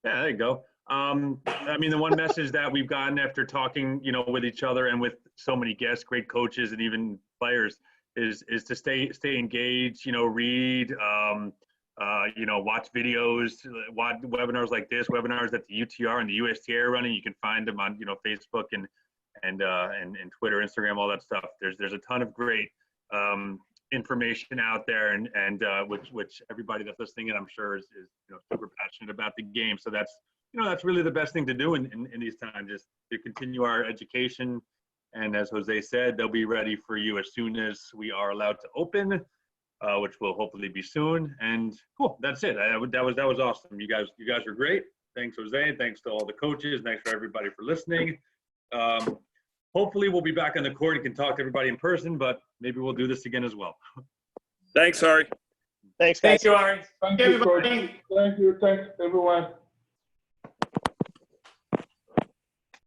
Yeah, there you go. I mean, the one message that we've gotten after talking, you know, with each other and with so many guests, great coaches and even players, is to stay engaged. You know, read. You know, watch videos, watch webinars like this, webinars that the UTR and the USTA are running. You can find them on, you know, Facebook and Twitter, Instagram, all that stuff. There's a ton of great information out there, and which everybody that's listening in, I'm sure, is super passionate about the game. So that's that's really the best thing to do in these times, just to continue our education. And as Jose said, they'll be ready for you as soon as we are allowed to open, which will hopefully be soon. And cool, that's it. That was awesome. You guys were great. Thanks, Jose. Thanks to all the coaches. Thanks for everybody for listening. Hopefully we'll be back on the court and can talk to everybody in person, but maybe we'll do this again as well. Thanks, Ari. Thanks, guys. Thank you, Ari. Thank Hey, you, Coach. everybody. Thank you. Thanks, everyone.